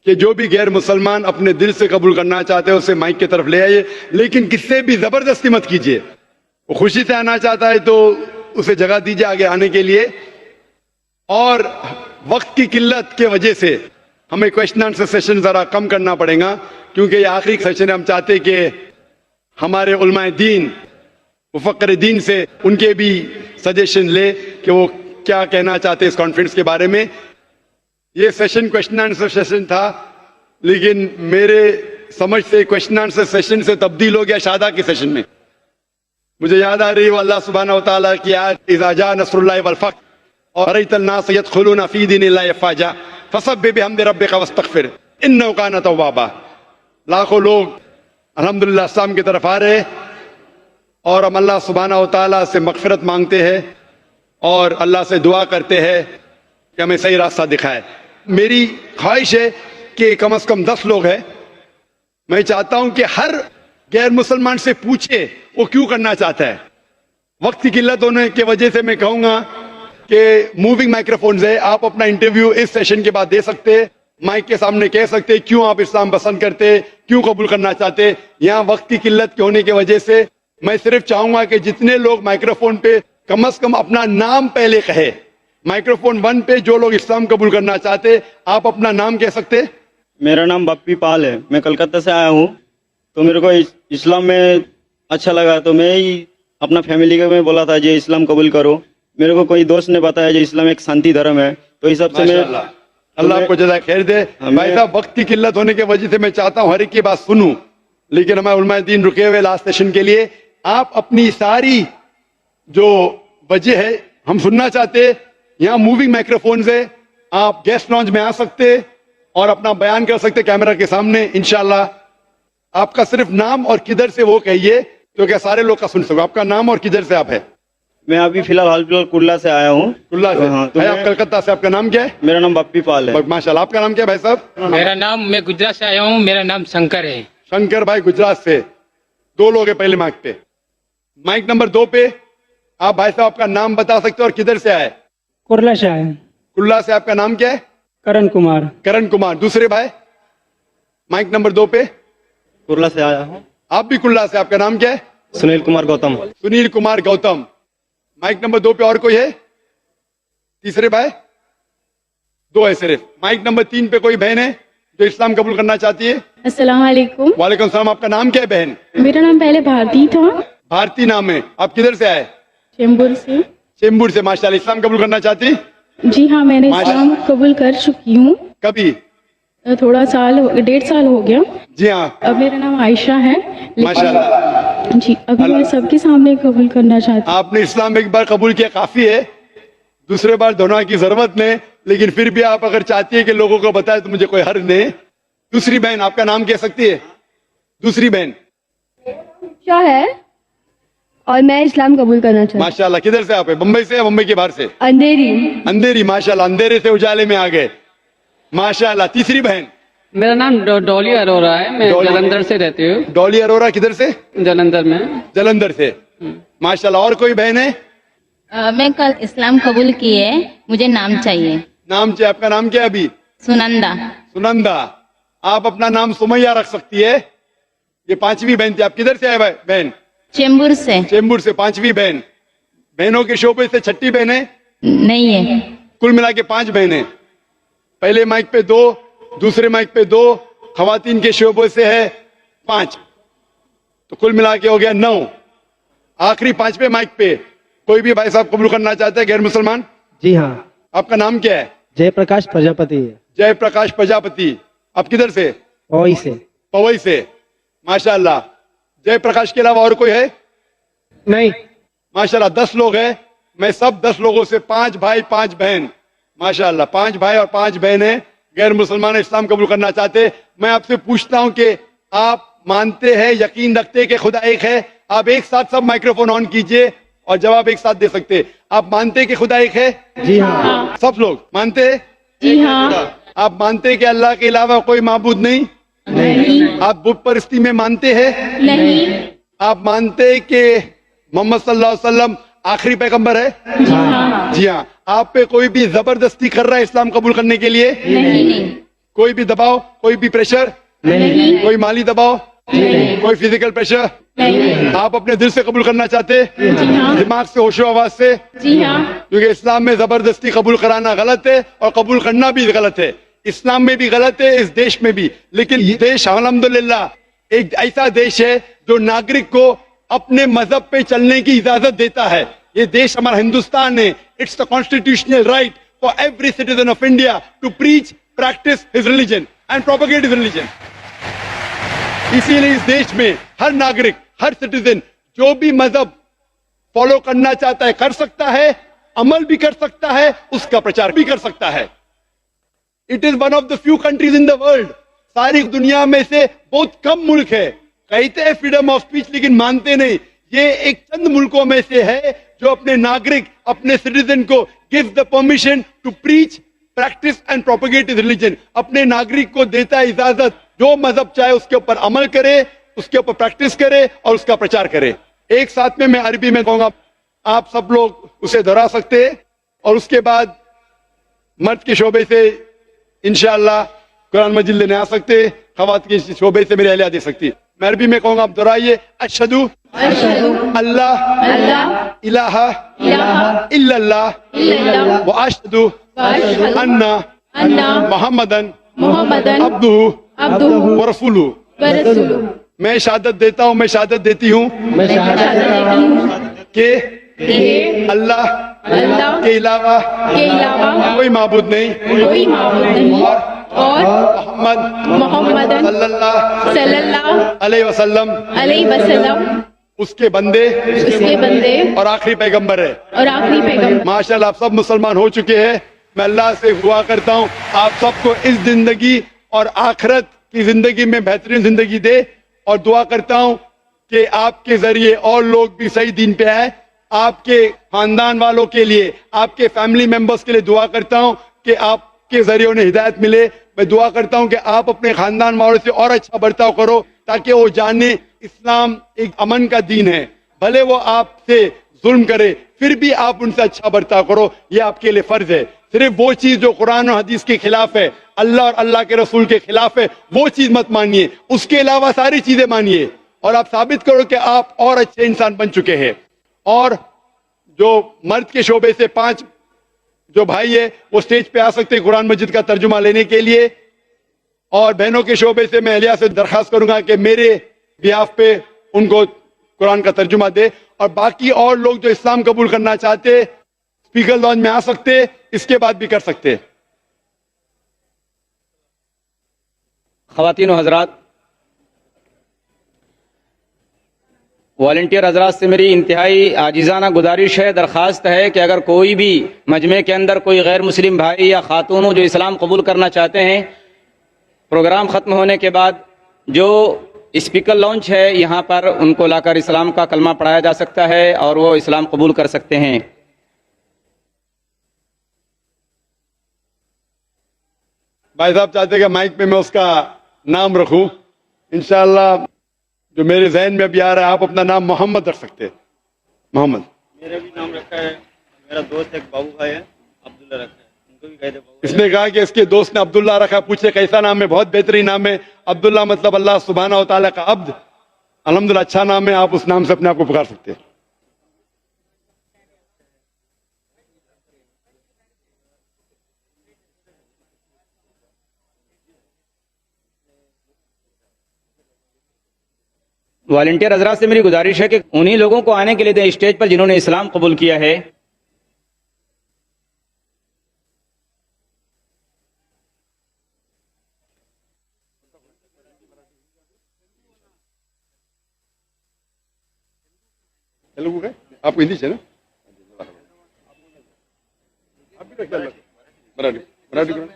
कि जो भी गैर मुसलमान अपने दिल से कबूल करना चाहते हैं उसे माइक की तरफ ले आइए, लेकिन किससे भी जबरदस्ती मत कीजिए। वो खुशी से आना चाहता है तो उसे जगह दीजिए आगे आने के लिए। और वक्त की किल्लत के वजह से हमें क्वेश्चन आंसर सेशन जरा कम करना पड़ेगा, क्योंकि ये आखिरी सेशन है। हम चाहते कि हमारे उलमाए दीन, मुफक्किर दीन से उनके भी सजेशन ले कि वो क्या कहना चाहते हैं इस कॉन्फ्रेंस के बारे में। ये सेशन क्वेश्चन आंसर सेशन था, लेकिन मेरे समझ से क्वेश्चन आंसर सेशन से तब्दील हो गया शादा के सेशन में। मुझे याद आ रही है अल्लाह सुब्हानहू व तआला की आयत, इज़ा जा नस्रुल्लाहि वल फत्ह और रअयतन नास यदखुलूना फी दीनिल्लाहि अफ़वाजा फसब्बिह बिहम्दि रब्बिका वस्तगफिर इन्नहु काना तव्वाबा। लाखों लोग अल्हम्दुलिल्लाह इस्लाम की तरफ आ रहे और हम अल्लाह सुब्हानहू व तआला से मगफिरत मांगते हैं और अल्लाह से दुआ करते हैं कि हमें सही रास्ता दिखाए। मेरी ख्वाहिश है कि कम से कम 10 लोग हैं। मैं चाहता हूं कि हर गैर मुसलमान से पूछे वो क्यों करना चाहता है। वक्त की किल्लत होने की वजह से मैं कहूंगा कि मूविंग माइक्रोफोन्स है, आप अपना इंटरव्यू इस सेशन के बाद दे सकते हैं, माइक के सामने कह सकते हैं क्यों आप इस्लाम पसंद करते, क्यों कबूल करना चाहते। यहाँ वक्त की किल्लत के होने की वजह से मैं सिर्फ चाहूंगा कि जितने लोग माइक्रोफोन पे कम से कम अपना नाम पहले कहे। माइक्रोफोन 1 पे जो लोग इस्लाम कबूल करना चाहते, आप अपना नाम कह सकते। मेरा नाम बप्पी पाल है, मैं कलकत्ता से आया हूँ। तो मेरे को इस्लाम में अच्छा लगा तो मैं ही अपना फैमिली को मैं बोला था जी इस्लाम कबूल करो। मेरे को कोई दोस्त ने बताया जी इस्लाम एक शांति धर्म है, तो इस हिसाब से मैं अल्लाह आपको जज़ाए खैर दे। भाई साहब वक्त की किल्लत होने की वजह से मैं चाहता हूँ हर एक की बात सुनूं, लेकिन हमारे उलमाए दीन रुके हुए लास्ट सेशन के लिए। आप अपनी सारी जो वजह है हम सुनना चाहते। यहाँ मूविंग माइक्रोफोन्स है, आप गेस्ट लॉन्च में आ सकते और अपना बयान कर सकते कैमरा के सामने इंशाल्लाह। आपका सिर्फ नाम और किधर से वो कहिए तो क्या सारे लोग का सुन सको। आपका नाम और किधर से आप है। मैं अभी फिलहाल हाल फिलहाल कुल्ला से आया हूँ। कुल्ला से? हाँ, तो आप कलकत्ता से। आपका नाम क्या है। मेरा नाम बप्पी पाल है। माशाल्लाह। आपका नाम क्या है भाई साहब। मेरा नाम, मैं गुजरात से आया हूँ, मेरा नाम शंकर है। शंकर भाई गुजरात से। 2 लोग है पहले माइक पे। माइक नंबर 2 पे आप भाई साहब आपका नाम बता सकते हो और किधर से आए। कुर्ला से आए। कुल्ला से। आपका नाम क्या है। करण कुमार। करण कुमार। दूसरे भाई माइक नंबर 2 पे। कुर्ला से आया हूँ। आप भी कुल्ला से। आपका नाम क्या है। सुनील कुमार गौतम। सुनील कुमार गौतम। माइक नंबर 2 पे और कोई है। तीसरे भाई 2 है सिर्फ। माइक नंबर 3 पे कोई बहन है जो इस्लाम कबूल करना चाहती है। अस्सलाम वालेकुम। वालेकुम सलाम। आपका नाम क्या है बहन। मेरा नाम पहले भारती था। भारती नाम है। आप किधर से आए। चेंबूर से। चेंबूर से। माशाल्लाह। इस्लाम कबूल करना चाहती। जी हाँ, मैंने इस्लाम कबूल कर चुकी हूँ। कभी। थोड़ा साल 1.5 साल हो गया। जी हाँ। अब मेरा नाम आयशा है। माशाल्लाह। जी अभी मैं सबके सामने कबूल करना चाहती हूँ। आपने इस्लाम एक बार कबूल किया काफी है, दूसरे बार दोनों की जरूरत नहीं, लेकिन फिर भी आप अगर चाहती है कि लोगों को बताए तो मुझे कोई हर्ज नहीं। दूसरी बहन आपका नाम कह सकती है। दूसरी बहन क्या है और मैं इस्लाम कबूल करना चाहती हूँ। माशाल्लाह। किधर से आप है। मुंबई से या मुंबई के बाहर से। अंधेरी। अंधेरी। माशाल्लाह। अंधेरे से उजाले में आ गए। माशाल्लाह। तीसरी बहन। मेरा नाम डॉली अरोरा है, मैं जलंधर से रहती हूँ। डॉली अरोरा। किधर से। जलंधर में। जलंधर से। माशाल्लाह। और कोई बहन है। मैं कल इस्लाम कबूल किए, मुझे नाम चाहिए। नाम चाहिए। आपका नाम क्या है अभी। सुनंदा। सुनंदा। आप अपना नाम सुमैया रख सकती है। ये 5वीं बहन थी। आप किधर से आए बहन। चेंबूर से। चेंबूर से। 5वीं बहन। बहनों के शोबे से 6ठी बहन है। नहीं है। कुल मिला के 5 बहनें। पहले माइक पे 2, दूसरे माइक पे 2, खवातीन के शोबे से है 5, तो कुल मिला के हो गया 9। आखिरी 5वें माइक पे कोई भी भाई साहब कबूल करना चाहते हैं गैर मुसलमान। जी हाँ। आपका नाम क्या है। जयप्रकाश प्रजापति है। जयप्रकाश प्रजापति। आप किधर से। पवई से। पवई से। माशाल्लाह। जयप्रकाश के अलावा और कोई है। नहीं। माशाल्लाह। 10 लोग हैं। मैं सब 10 लोगों से 5 भाई 5 बहन। माशाल्लाह। 5 भाई और 5 बहनें गैर मुसलमान इस्लाम कबूल करना चाहते। मैं आपसे पूछता हूं कि आप मानते हैं, यकीन रखते हैं कि खुदा एक है। आप एक साथ सब माइक्रोफोन ऑन कीजिए और जवाब एक साथ दे सकते। आप मानते हैं कि खुदा एक है। जी हाँ। सब लोग मानते हैं। जी हाँ। आप मानते हैं कि अल्लाह के अलावा कोई माबूद नहीं। नहीं। आप बुत परस्ती में मानते हैं। नहीं। आप मानते हैं कि मोहम्मद सल्लल्लाहु अलैहि वसल्लम आखिरी पैगंबर है। जी हाँ। जी हाँ। आप पे कोई भी जबरदस्ती कर रहा है इस्लाम कबूल करने के लिए। नहीं। कोई भी दबाव, कोई भी प्रेशर, नहीं कोई माली दबाव, कोई फिजिकल प्रेशर, नहीं आप अपने दिल से कबूल करना चाहते, जी हाँ दिमाग से, होशो आवाज से, जी हाँ क्योंकि इस्लाम में जबरदस्ती कबूल कराना गलत है और कबूल करना भी गलत है। इस्लाम में भी गलत है, इस देश में भी। लेकिन ये देश अल्हम्दुलिल्लाह एक ऐसा देश है जो नागरिक को अपने मजहब पे चलने की इजाजत देता है। ये देश हमारा हिंदुस्तान है। It's the constitutional right for every citizen of India to preach, practice his religion and propagate his religion. इसीलिए इस देश में हर नागरिक, हर सिटीजन जो भी मजहब फॉलो करना चाहता है कर सकता है, अमल भी कर सकता है, उसका प्रचार भी कर सकता है। It is one of the few countries in the world, सारी दुनिया में से बहुत कम मुल्क है, कहते हैं फ्रीडम ऑफ स्पीच लेकिन मानते नहीं। ये एक चंद मुल्कों में से है जो अपने नागरिक, अपने सिटीजन को give the permission to preach, practice and propagate his religion. अपने नागरिक को देता है इजाजत जो मजहब चाहे उसके ऊपर अमल करे, उसके ऊपर प्रैक्टिस करे और उसका प्रचार करे। एक साथ में मैं अरबी में कहूंगा, आप सब लोग उसे दोहरा सकते हैं और उसके बाद मर्द के शोबे से इंशाअल्लाह कुरान मजीद लेने आ सकते, खवात के शोबे से मेरी अहलिया दे सकती है। मैं अरबी में कहूंगा, आप दोहराइए, अशहदु अल्लाह इलाहा इल्लल्लाह व अशहदु अन्ना मुहम्मदन अब्दुहु व रसूलुहु। मैं शहादत देता हूं, मैं शहादत देती हूं कि अल्लाह के अलावा कोई माबूद नहीं और मोहम्मद सल्लल्लाहु अलैहि वसल्लम उसके बंदे और आखिरी पैगंबर है। माशाल्लाह आप सब मुसलमान हो चुके हैं। मैं अल्लाह से दुआ करता हूं आप सबको इस जिंदगी और आखिरत की जिंदगी में बेहतरीन जिंदगी दे, और दुआ करता हूं कि आपके जरिए और लोग भी सही दीन पे आए। आपके खानदान वालों के लिए, आपके फैमिली मेंबर्स के लिए दुआ करता हूं कि आपके जरिए उन्हें हिदायत मिले। मैं दुआ करता हूं कि आप अपने खानदान वालों से और अच्छा बर्ताव करो ताकि वो जाने इस्लाम एक अमन का दीन है। भले वो आपसे जुल्म करे फिर भी आप उनसे अच्छा बर्ताव करो, ये आपके लिए फर्ज है। सिर्फ वो चीज जो कुरान और हदीस के खिलाफ है, अल्लाह और अल्लाह के रसूल के खिलाफ है, वो चीज मत मानिए। उसके अलावा सारी चीजें मानिए और आप साबित करो कि आप और अच्छे इंसान बन चुके हैं। और जो मर्द के शोबे से 5 जो भाई है वो स्टेज पे आ सकते हैं कुरान मजिद का तर्जुमा लेने के लिए। और बहनों के शोबे से मैं अहलिया से दरखास्त करूंगा कि मेरे बिहाफ पे उनको कुरान का तर्जुमा दे। और बाकी और लोग जो इस्लाम कबूल करना चाहते स्पीकर लॉन्ज में आ सकते, इसके बाद भी कर सकते। ख़वातीन व हज़रात, वॉलंटियर हजरात से मेरी इंतहाई आजिज़ाना गुजारिश है, दरख्वास्त है कि अगर कोई भी मजमे के अंदर कोई गैर मुस्लिम भाई या खातून हो जो इस्लाम कबूल करना चाहते हैं, प्रोग्राम ख़त्म होने के बाद जो स्पीकर लॉन्च है यहाँ पर उनको लाकर इस्लाम का कलमा पढ़ाया जा सकता है और वो इस्लाम कबूल कर सकते हैं। भाई साहब चाहते कि माइक पे मैं उसका नाम रखूं। इंशाअल्लाह जो मेरे जहन में अभी आ रहा है, आप अपना नाम मोहम्मद रख सकते हैं। मोहम्मद मेरा भी नाम रखा है, मेरा दोस्त एक बाबू भाई है, अब्दुल्ला रखा है, उनको भी कह दे बाबू। इसने कहा कि इसके दोस्त ने अब्दुल्ला रखा, पूछे कैसा नाम है? बहुत बेहतरीन नाम है। अब्दुल्ला मतलब अल्लाह सुब्हानहू व तआला का अब्द। अल्हम्दुलिल्लाह अच्छा नाम है, आप उस नाम से अपने आप को पुकार सकते हैं। वॉलंटियर हजरात से मेरी गुजारिश है कि उन्हीं लोगों को आने के लिए दें स्टेज पर जिन्होंने इस्लाम कबूल किया है। तेलुगु का आपको हिंदी से ना? मराठी मराठी मराठी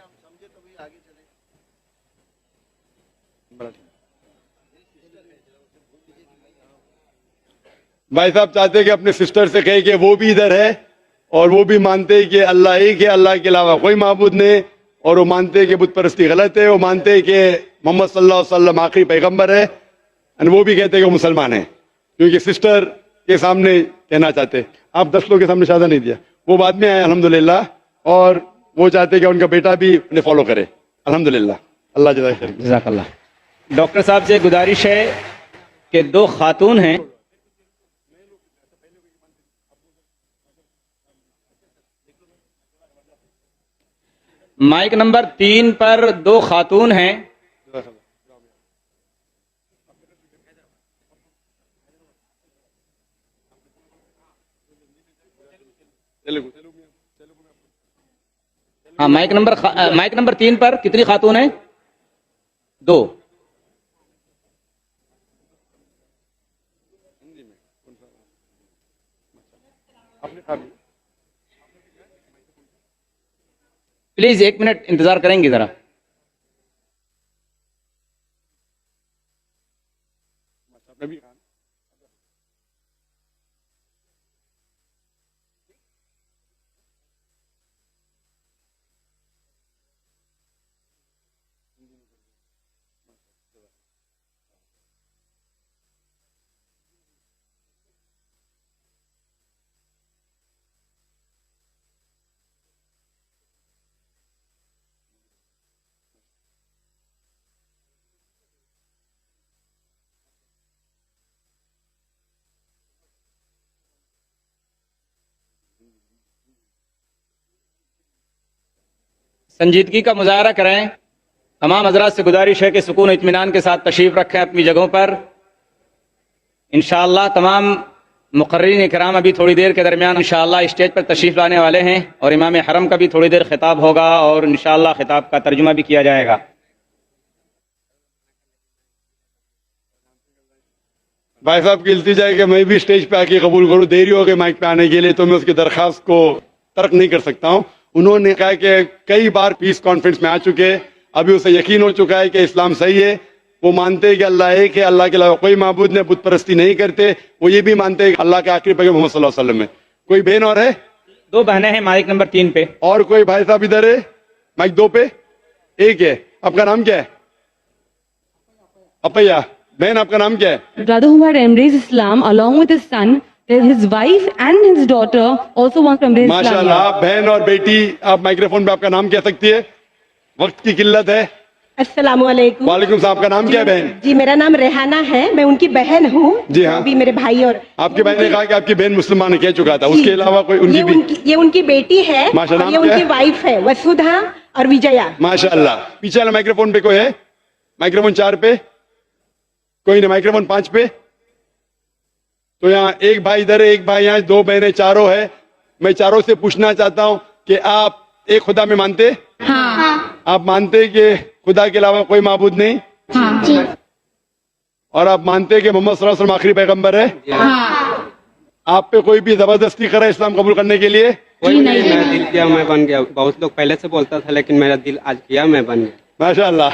भाई साहब चाहते कि अपने सिस्टर से कहे कि वो भी इधर है और वो भी मानते हैं कि अल्लाह एक है, अल्लाह के अलावा कोई माबूद नहीं, और वो मानते हैं कि बुत परस्ती गलत है, वो मानते हैं कि मोहम्मद सल्लल्लाहु अलैहि वसल्लम आखिरी पैगंबर है, और वो भी कहते हैं कि वो मुसलमान है। क्योंकि सिस्टर के सामने कहना चाहते, आप 10 लोगों के सामने शादा नहीं दिया, वो बाद में आए अल्हम्दुलिल्लाह, और वो चाहते कि उनका बेटा भी उन्हें फॉलो करे अल्हम्दुलिल्लाह। अल्लाह जज़ा खैर। जज़ाकल्लाह। डॉक्टर साहब से गुजारिश है कि 2 खातून हैं, माइक नंबर 3 पर 2 खातून हैं, हाँ माइक नंबर 3 पर कितनी खातून हैं? 2। प्लीज 1 मिनट इंतजार करेंगे जरा। संजीदगी का मुजाहरा करें। तमाम हजरात से गुजारिश है कि सुकून इत्मीनान के साथ तशरीफ रखें अपनी जगहों पर। इंशाअल्लाह तमाम मुक़र्रिरीन इकराम अभी थोड़ी देर के दरमियान इंशाअल्लाह स्टेज पर तशरीफ लाने वाले हैं और इमाम हरम का भी थोड़ी देर खिताब होगा और इंशाअल्लाह खिताब का तर्जुमा भी किया जाएगा। भाई साहब की इल्तिजा है कि मैं भी स्टेज पे आके कबूल करूं। देरी हो गई माइक पे आने के लिए, तो मैं उसकी दरख्वास्त को तर्क नहीं कर सकता हूं। उन्होंने कहा कि कई बार पीस कॉन्फ्रेंस में आ चुके हैं, अभी उसे यकीन हो चुका है कि इस्लाम सही है। वो मानते हैं कि अल्लाह एक है, अल्लाह के अलावा कोई माबूद नहीं, बुत परस्ती नहीं करते। वो ये भी मानते हैं कि अल्लाह के आखिरी पैगंबर मोहम्मद सल्लल्लाहु अलैहि वसल्लम है। कोई बहन और है? 2 बहनें हैं माइक नंबर 3 पे। और कोई भाई साहब इधर है? माइक 2 पे एक है। आपका नाम क्या है? अपैया। बहन आपका नाम क्या है? Brother who had embraced Islam along with his son, his wife and his daughter also want to embrace Islam. माशाल्लाह। बहन और बेटी, आप माइक्रोफोन पे आपका नाम कह सकती है? वक्त की किल्लत है। अस्सलाम वालेकुम। वालेकुम सलाम। आपका नाम क्या है बहन? जी मेरा नाम रेहाना है, मैं उनकी बहन हूँ। जी हाँ। अभी मेरे भाई और आपकी बहन ने कहा कि आपकी बहन मुसलमान कह चुका था, उसके अलावा कोई उनकी भी? ये उनकी बेटी है माशाल्लाह। और ये नाम क्या उनकी है? वाइफ है वसुधा और विजया। माशाल्लाह। पीछे वाला माइक्रोफोन पे कोई है? माइक्रोफोन 4 पे कोई नहीं, माइक्रोफोन 5 पे। तो यहाँ एक भाई इधर है, एक भाई यहाँ, 2 बहनें, चारों है। मैं चारों से पूछना चाहता हूँ कि आप एक खुदा में मानते? हाँ। आप मानते हैं कि खुदा के अलावा कोई माबूद नहीं? हाँ जी। और आप मानते हैं कि मोहम्मद सल्लल्लाहु अलैहि वसल्लम आखिरी पैगंबर है? हाँ। आप पे कोई भी जबरदस्ती करे इस्लाम कबूल करने के लिए? जी नहीं। मेरा दिल किया मैं बन गया। बहुत लोग पहले से बोलता था लेकिन मेरा दिल आज किया मैं बन गया। माशाल्लाह।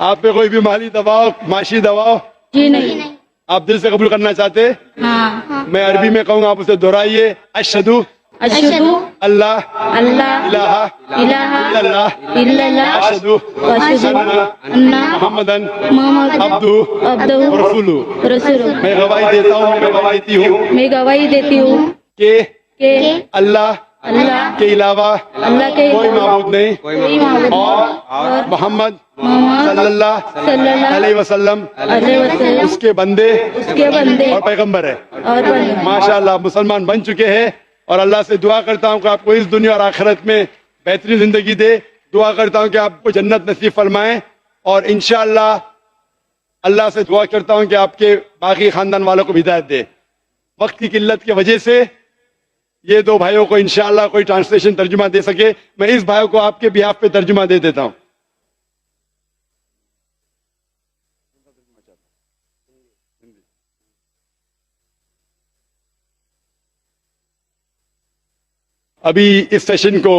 आप पे कोई भी माली दबाव, माशी दबाव? जी नहीं। आप दिल से कबूल करना चाहते? हाँ। मैं अरबी में कहूँगा, आप उसे दोहराइए। अशहदु अशहदु अल्लाह अल्लाह इलाहा इलाहा इल्लल्लाह इल्लल्लाह अशहदु अशहदु अन्ना मुहम्मदन मोहम्मद अब्दुहु व रसूलुहु। रसूलुहु। मैं गवाही देता हूँ, मैं गवाही देती हूँ मैं गवाही देती हूँ कि कि अल्लाह अल्लाह के अलावा अल्लाह के कोई माबूद नहीं कोई माबूद और मोहम्मद मोहम्मद सल्लल्लाहु सल्लल्लाहु अलैहि वसल्लम अलैहि वसल्लम उसके बंदे उसके बंदे और पैगंबर है। और बंदे। माशाल्लाह मुसलमान बन चुके हैं और अल्लाह से दुआ करता हूँ कि आपको इस दुनिया और आखिरत में बेहतरीन जिंदगी दे। दुआ करता हूँ कि आपको जन्नत नसीब फरमाए और इंशाअल्लाह अल्लाह से दुआ करता हूँ कि आपके बाकी खानदान वालों को भी हिदायत दे। वक्त की किल्लत की वजह से ये 2 भाइयों को इंशाअल्लाह कोई ट्रांसलेशन तर्जुमा दे सके, मैं इस भाई को आपके बिहाफ पे तर्जुमा दे देता हूँ। अभी इस सेशन को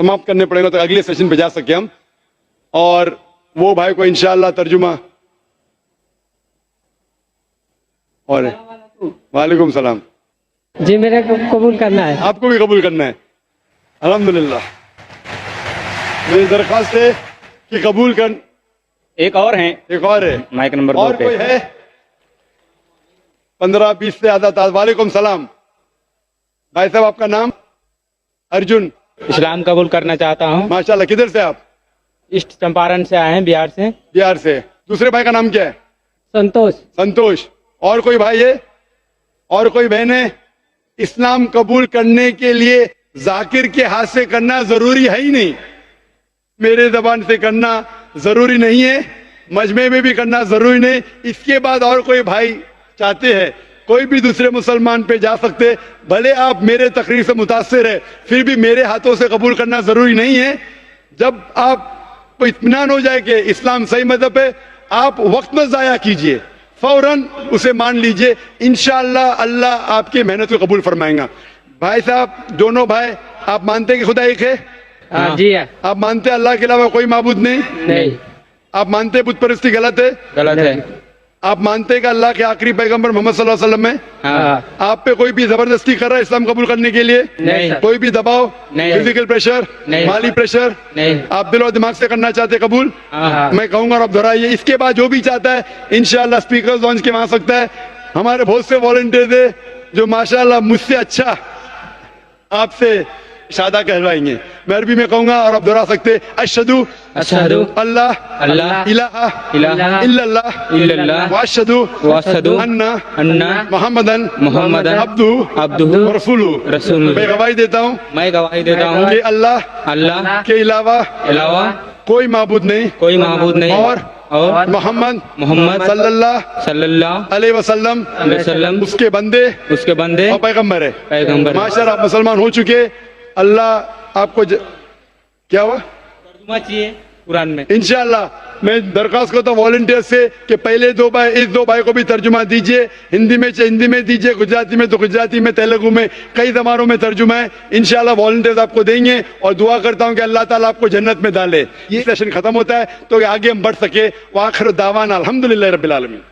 समाप्त करने पड़ेगा तो अगले सेशन पे जा सके हम, और वो भाई को इंशाअल्लाह तर्जुमा। और वालेकुम सलाम। जी मेरे को कबूल करना है। आपको भी कबूल करना है? अल्हम्दुलिल्लाह। मेरी दरख्वास्त है कि कबूल कर। एक और हैं, एक और है माइक नंबर 2 और पे। कोई है? 15-20 से ज्यादा था। वालेकुम सलाम। भाई साहब आपका नाम? अर्जुन। इस्लाम कबूल करना चाहता हूँ। माशाल्लाह। किधर से आप? ईस्ट चंपारण से आए हैं, बिहार से। बिहार से। दूसरे भाई का नाम क्या है? संतोष। संतोष। और कोई भाई है? और कोई बहन है? इस्लाम कबूल करने के लिए जाकिर के हाथ से करना जरूरी है ही नहीं, मेरे जबान से करना जरूरी नहीं है, मजमे में भी करना जरूरी नहीं। इसके बाद और कोई भाई चाहते हैं, कोई भी दूसरे मुसलमान पे जा सकते, भले आप मेरे तकरीर से मुतासिर है, फिर भी मेरे हाथों से कबूल करना जरूरी नहीं है। जब आपको इत्मीनान हो जाए कि इस्लाम सही मजहब है, आप वक्त में जाया कीजिए, फौरन उसे मान लीजिए, इंशाअल्लाह अल्लाह आपकी मेहनत को कबूल फरमाएगा। भाई साहब, दोनों भाई, आप मानते हैं कि खुदा एक है? हाँ जी है। आप मानते हैं अल्लाह के अलावा कोई माबूद नहीं? नहीं। आप मानते हैं बुत परस्ती गलत है? गलत है। आप मानते हैं कि अल्लाह के आखिरी पैगंबर मोहम्मद सल्लल्लाहु अलैहि वसल्लम है? हाँ। आप पे कोई भी जबरदस्ती कर रहा है इस्लाम कबूल करने के लिए? नहीं सर। कोई भी दबाव? नहीं। Physical pressure? नहीं। माली प्रेशर? नहीं। आप दिल और दिमाग से करना चाहते हैं कबूल? हाँ। मैं कहूंगा और आप दोहराइए। इसके बाद जो भी चाहता है इंशाअल्लाह स्पीकर लॉन्च के आ सकता है। हमारे बहुत से वॉलंटियर्स है जो माशाअल्लाह मुझसे अच्छा आपसे शादा कहलवाएंगे। मैं अरबी में कहूंगा और आप दोहरा सकते, अशहदु अशहदु अल्लाह अल्लाह इलाहा इलाहा इल्लल्लाह इल्लल्लाह वाशहदु वाशहदु अन्ना मुहम्मदन मुहम्मदन अब्दुहु व रसूलुहु। मैं गवाही देता हूँ मैं गवाही देता हूँ कि अल्लाह के अलावा कोई माबूद नहीं, कोई माबूद नहीं, और मोहम्मद सल्लल्लाहु अलैहि वसल्लम उसके बंदे और पैगंबर है। माशाअल्लाह आप मुसलमान हो चुके। अल्लाह आपको क्या हुआ? तर्जुमा चाहिए कुरान में। इंशाअल्लाह मैं दरख्वास्त करता हूँ वॉलंटियर से कि पहले दो भाई, इस दो भाई को भी तर्जुमा दीजिए, हिंदी में हिंदी में दीजिए, गुजराती में तो गुजराती में, तेलुगु में, कई जबानों में तर्जुमा है। इंशाअल्लाह वॉलंटियर्स आपको देंगे और दुआ करता हूँ कि अल्लाह ताला आपको जन्नत में डाले। ये सेशन खत्म होता है तो आगे हम बढ़ सके। वाखिर दावाना अल्हम्दुलिल्लाहि रब्बिल आलमीन।